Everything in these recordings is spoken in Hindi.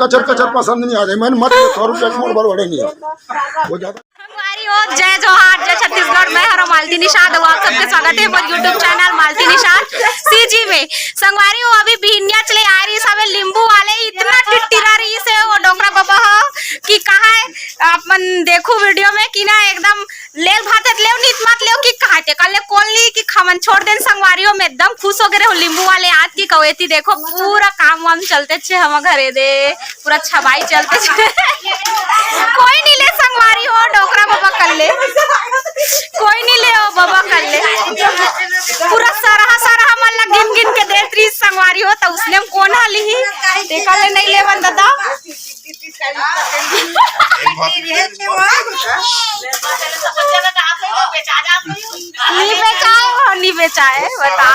कचर कचर पसंद नहीं आ रही मैंने मत 100 रुपया मोड़ बड़े नहीं वो ज्यादा। जय जोहार, जय छत्तीसगढ़। मैं हूं मालती निषाद, आप सबके स्वागत है मेरे यूट्यूब चैनल मालती निषाद सीजी में। संगवारी हो अभी बिहनिया चले आ रही सब लींबू वाले इतना टिटिरा रही से वो डोकरा बाबा हो कि कहा है अपन देखो वीडियो में कि ना एकदम लेल भात ले नीत मत ले कि कहा थे कल कौन ली कि खमन छोड़ देन। संगवारियों में एकदम खुश हो गए हो लींबू वाले आज की कवेती देखो पूरा काम वाम चलते छे हम घरे दे पूरा छबाई चलते छे कोई नहीं ले संगवारी हो डोकरा बाबा कर ले कोई नहीं ले ओ बाबा कर ले पूरा सरहा मन ला गिन गिन के दे 30 संगवारी हो तो उसने कौन हाली ही देखा ले नहीं ले बन दादा नहीं बेचाए बता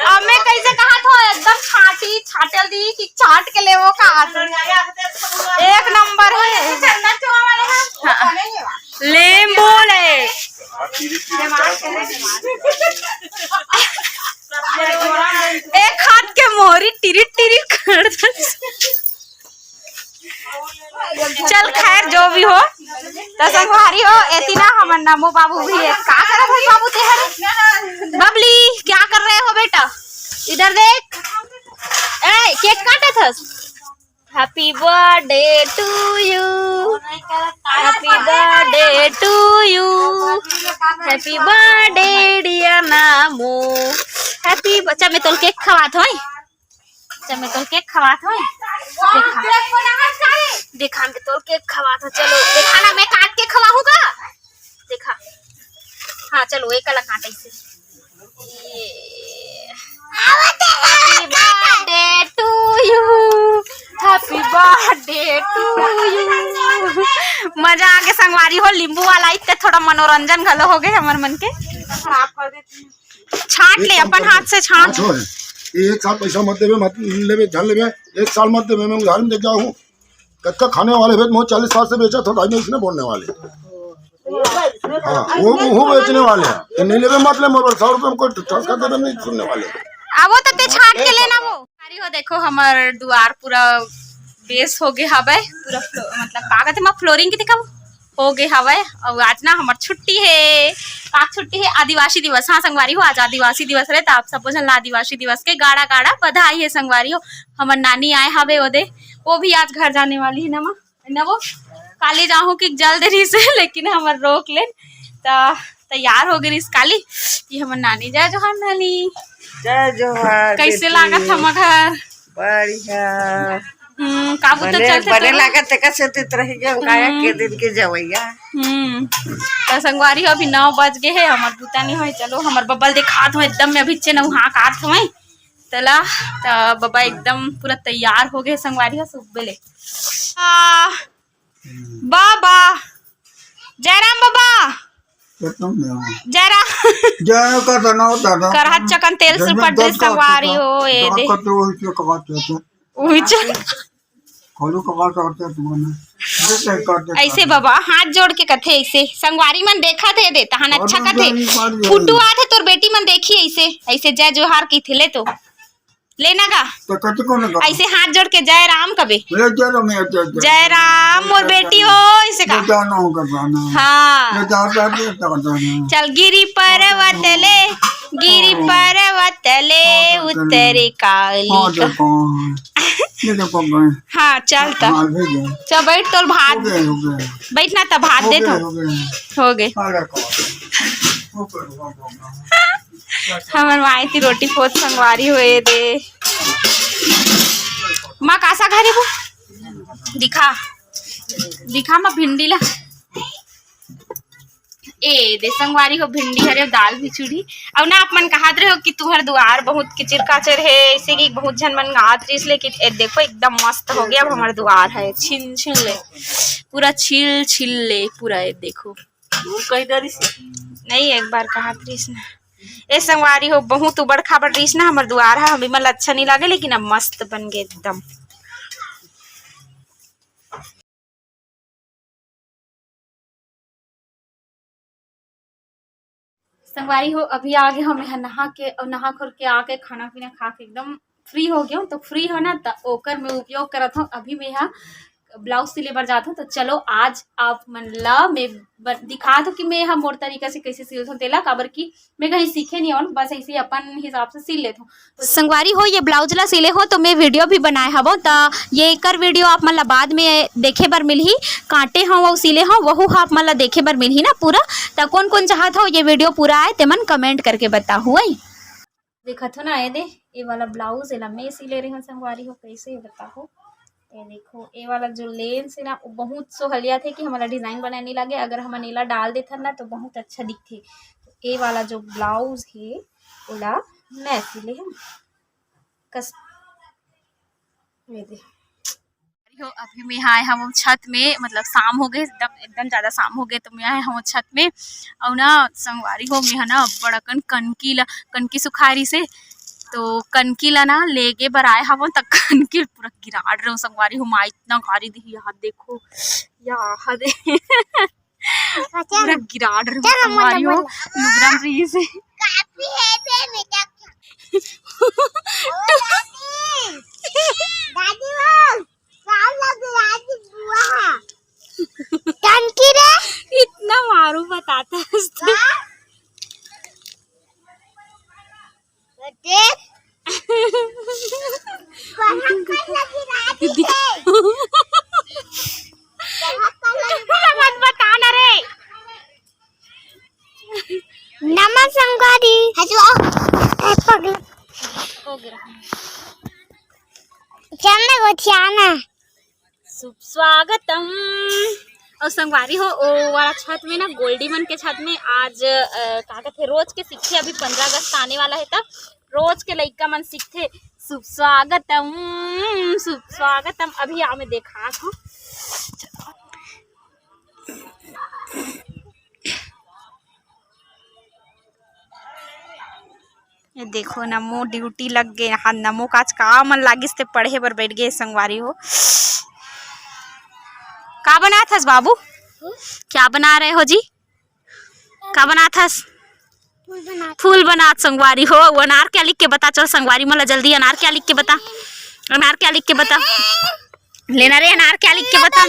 हमें कैसे कहा था एकदम छाटी छाटल दी कि छाट के ले वो कहा एक नंबर है लींबू ले एक हाथ के मोहरी टिरी टिरी कर चल खैर जो भी हो तो संगवारी हो एती ना हमर नमो बाबू भी है का कर रहे बाबू तेहर बबली क्या कर रहे हो बेटा इधर देख ए केक काटे थस happy birthday to you happy birthday to you happy birthday dear नामो हैप्पी बच्चा में तोल केक खवात होई अच्छा मैं तोल केक खवात होई देखा मैं तोल केक खवात हो चलो देखा ना मैं काट के खवाऊंगा देखा हाँ चलो एक अलग काटे से happy birthday to you happy birthday to you मजा आगे संगवारी हो लींबू वाला इतने थोड़ा मनोरंजन घलो हो गए हमारे मन के खराब कर देते छाट ले अपन हाथ से छाट एक साल पैसा मत देवे मत लेवे ध्यान लेवे एक साल मत देवे मैं उदाहरण दे गया हूँ कच्चा खाने वाले भेद मैं 40 साल से बेचा था भाई इसने बोलने वाले हाँ वो बेचने वाले हैं नहीं लेवे मत ले मोर 100 रुपये में कोई ठसका देवे नहीं सुनने वाले अब वो तो ते छाट के लेना वो अरे हो देखो हमार द्वार पूरा बेस हो गए हवे पूरा मतलब कागज में फ्लोरिंग की दिखा हो गए हवे और आज ना हमार छुट्टी है का छुट्टी है आदिवासी दिवस हाँ संगवारी हो आज आदिवासी दिवस रहे तो आप सब जन आदिवासी दिवस के गाड़ा गाड़ा बधाई है संगवारी हो हमार नानी आए हवे ओदे वो भी आज घर जाने वाली है ना वो काली जाऊँ कि जल्द रही से लेकिन हमार रोक ले तो तैयार हो गई काली कि हमार नानी जय जोहार नानी जय जोहार कैसे लागत हम घर बढ़िया काबू तो चलते बड़े लागत है कैसे तित रह गया काया के दिन के जवैया तो संगवारी अभी 9 बज गए है हमार बुता नहीं होय चलो हमार बबल दिखात हो एकदम में अभी चे नहा काट होय तला तो बबा एकदम पूरा तैयार हो गए संगवारी हो सुबह ले बाबा जयराम बाबा जरा जय का तना दादा कर हाथ चकन तेल से पड़ दे संगवारी हो ए दे ऐसे बाबा हाथ जोड़ के कथे ऐसे संगवारी मन देखा थे दे तहन अच्छा कथे फुटू आथे तोर बेटी मन देखी ऐसे ऐसे जय जोहार की थे ले तो लेना का तो ऐसे हाथ जोड़ के जय राम कबे जय राम मोर बेटी हो ऐसे का हाँ चल गिरी पर्वत ले उतरे काली हाँ चल चल बैठ तो भात बैठना तब भात दे हो गए हमार माई थी रोटी पोत संगवारी हुए दे माँ कासा घरे वो दिखा माँ भिंडी ला ए दे संगवारी हो भिंडी हरे दाल भिचुड़ी अब ना आप मन कहत रहे हो कि तुहर द्वार बहुत किचिर काचर है ऐसे कि बहुत झन मन गात रही लेकिन देखो एकदम मस्त हो गया अब हमारा द्वार है छिन छिन ले पूरा छिल ले पूरा देखो नहीं एक बार कहत रही ना ए संगवारी हो बहुत उबड़ खाबड़ रही ना हमार द्वार है हमें मतलब अच्छा नहीं लगे लेकिन अब मस्त बन गए एकदम। संगवारी हो अभी आगे हमें नहा खोल के आके खाना पीना खा के एकदम फ्री हो गया हूँ। तो फ्री हो ना तो ओकर में उपयोग करत हूँ। अभी मैं यहाँ ब्लाउज सिले बर जाता हूँ। तो चलो आज आप मन ला मैं दिखा दो कि मैं यहाँ मोर तरीका से कैसे सिलता हूँ। तेला काबर की मैं कहीं सीखे नहीं हूँ, बस ऐसे अपन हिसाब से सिल लेता हूँ। तो संगवारी हो ये ब्लाउज ला सिले हो तो मैं वीडियो भी बनाए हवो। तो ये एकर वीडियो आप मन ला बाद में देखे बर मिलही। काटे हूँ और सिले हूँ वहू आप मन ला देखे बर मिलही ना पूरा। तो कौन कौन चाहत हो ये वीडियो पूरा आए ते मन कमेंट करके बताहू। देखा थो ना ये वाला ब्लाउज एला मैं सिले रही हूँ संगवारी हो। कैसे बताओ, ये देखो ये वाला जो लेंस है ना वो बहुत सोहलिया थे कि हमारा डिजाइन बनाने नहीं लगे। अगर हम नीला डाल देते ना तो बहुत अच्छा दिखते। तो ये वाला जो ब्लाउज है ओला मैं सिले हूँ कस। ये देखो अभी मैं यहाँ आए हम छत में, मतलब शाम हो गए एकदम ज़्यादा शाम हो गए। तो मैं आए हम छत में और ना संगवारी हो मैं ना बड़कन कनकी सुखारी से तो कनकी ला ना लेके बर आए हव। तक कनकी पूरा गिराड़ रहे संगवारी हो। माँ इतना गारी दी हाथ देखो या दे पूरा गिराड़ रहे संगवारी हो लुगरम रही से। इतना मारू बताता है मत बताना रे। नमन संगवारी चलना गोठियाना शुभ स्वागतम। और संगवारी हो ओ वाला छत में ना गोल्डी मन के छत में आज का कहते रोज के सीखे। अभी 15 अगस्त आने वाला है तब रोज के लइका मन सीखते शुभ स्वागतम शुभ स्वागतम। अभी आ मैं देखा था ये देखो नमो ड्यूटी लग गए। हाँ नमो का आज का मन लागिस ते पढ़े बर बैठ गए संगवारी हो। का बना थस बाबू, क्या बना रहे हो जी? का बना थस? फूल बना संगवारी हो। अनार क्या लिख के बता। चल संगवारी मला जल्दी अनार क्या लिख के बता। अनार क्या लिख के बता लेना रे। अनार क्या लिख के बता।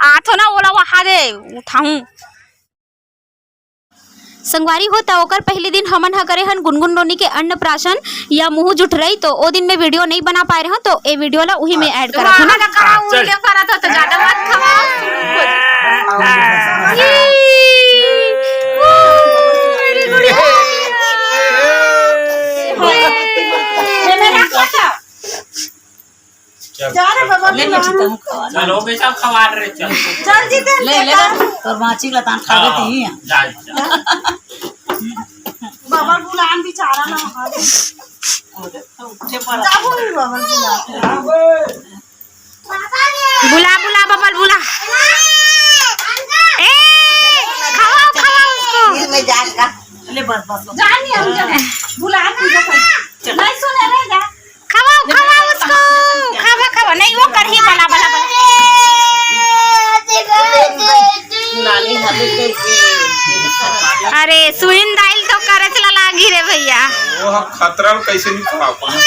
आ थो ना ओला वहा दे उठाऊं संगवारी हो। तो ओकर पहले दिन हमन ह करे हन गुनगुन नोनी के अन्नप्राशन या मुँह जुट रही। तो ओ दिन में वीडियो नहीं बना पाए रहे हो तो ये वीडियो ला वही में ऐड करत हूं ना। तो ज्यादा मत खवा। चलो बेटा खवा रहे चल जी ले तोर माची लतान खा देती है बाबा बुलान बेचारा ना खा दे बुला बबल बुला। ए खावा उसको मैं जाएगा ले बस जानी हम बुला नहीं सुने रे जा खावा उसको खावा नहीं वो कर ही बना नानी हाथ कैसे। अरे सुइन दाइल तो करे चला लागी रे भैया। वो खतरा कैसे नहीं खा पाए।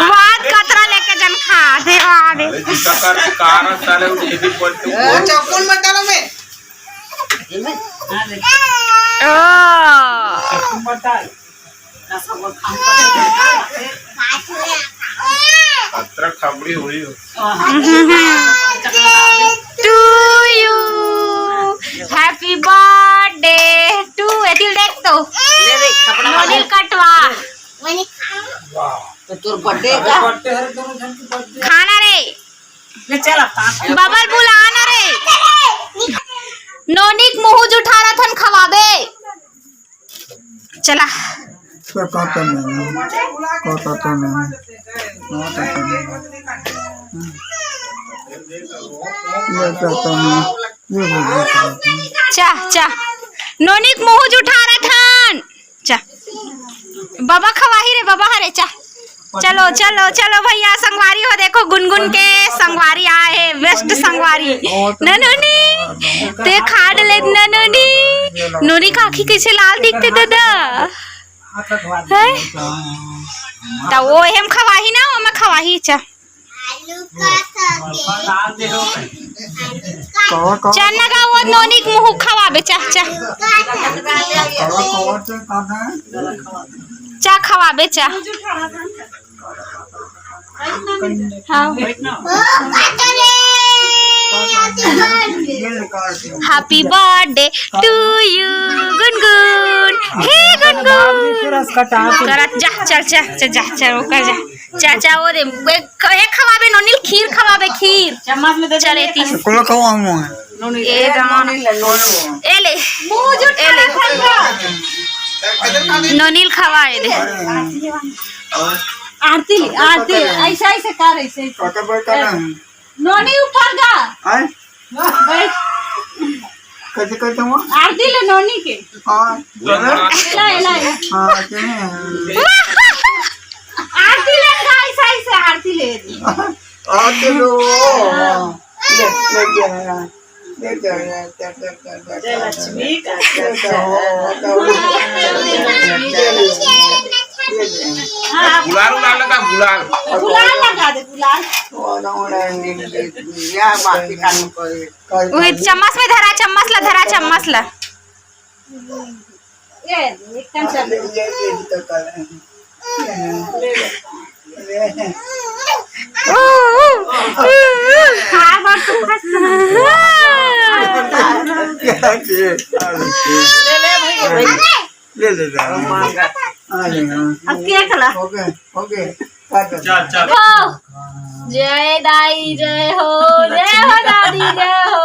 बहुत खतरा लेके जन खा दे आवे जिसका कर कारण साले वो यदि बोलते वो चौकुन मत डालो में ओ बता खतरा खबड़ी हुई to you happy birthday to Adil देख तो ले रे खपड़ा नोनिल कटवा तो तोर बर्थडे का खाना रे ले चल बबल बुलाना रे। नोनिक मुँह जुठा रहा थन खवाबे चला। चा नोनिक मुँह जुठा रहा थन चा बाबा खवाही रे बाबा हरे चा। चलो चलो चलो भैया संगवारी हो देखो गुनगुन के संगवारी आए है बेस्ट संगवारी ननोनी ते खाड़ ले ननोनी। नोनी का आँखी कैसे लाल दिखते दादा है तो वो हम खवाही ना वो मैं खवाही चा चना का वो नोनी के मुंह खवाबे चा चा खवाबे चा हाँ happy birthday to you Gungun हे गुनगुन करा जा चल चल चल जा चल वो कर जा चाचा वो दे कहे खवाबे नोनी खीर खवाबे खीर चम्मच में दे चले तीस कोला खवामो ए दान ए ले नोनील खवाए दे आरती आरती ऐसा ऐसे कर ऐसे नोनी ऊपर गा हां बैठ कैसे करते हो आरती ले नोनी के हां ला ला हां चले आरती ले ऐसा ऐसे आरती ले आते लो ले जा जय लक्ष्मी गुलाल उलाल लगा गुलाल गुलाल लगा दे गुलाल या बाकी काम करे ओए चम्मच में धरा चम्मच ला ये एकदम चल हां बात तो ले अब केक ला ओके चल चल जय दाई जय हो दादी जय हो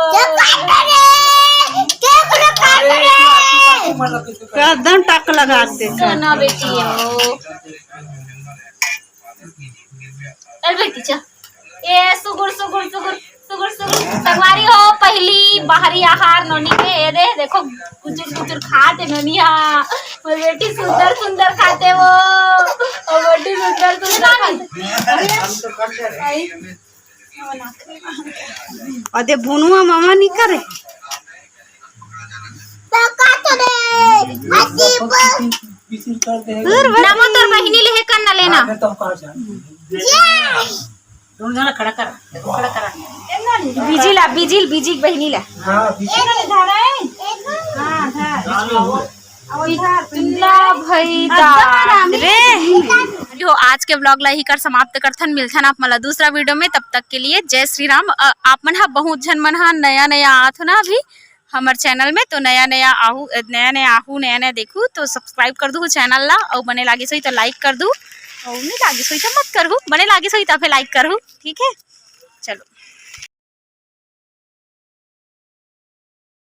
एकदम टक लगाते सोना बेटी हो चल बेटी चल ए सुगुर सुगुर सुगुर सुगुर सुगुर संगवारी हो पहली बाहरी आहार नोनी के ये दे देखो कुचुर कुचुर खाते नोनी हाँ और बेटी सुंदर सुंदर खाते वो और बेटी सुंदर सुंदर खाते अरे बुनुआ मामा नहीं करे नामो तोर बहिनी ले करना लेना बीजिल बहिनी ला जो आज के ब्लॉग ला ही कर समाप्त करथन मिलथन आप मला दूसरा वीडियो में तब तक के लिए जय श्री राम। आप मन हा बहुत झन मन हा नया आत हो ना अभी हमार चैनल में तो नया आहू नया देखू तो सब्सक्राइब कर दू चैनल ला और बने लागे सही तो लाइक कर दू और नहीं लागे सही तो मत करू बने लागे सही तो फिर लाइक करू ठीक है चलो।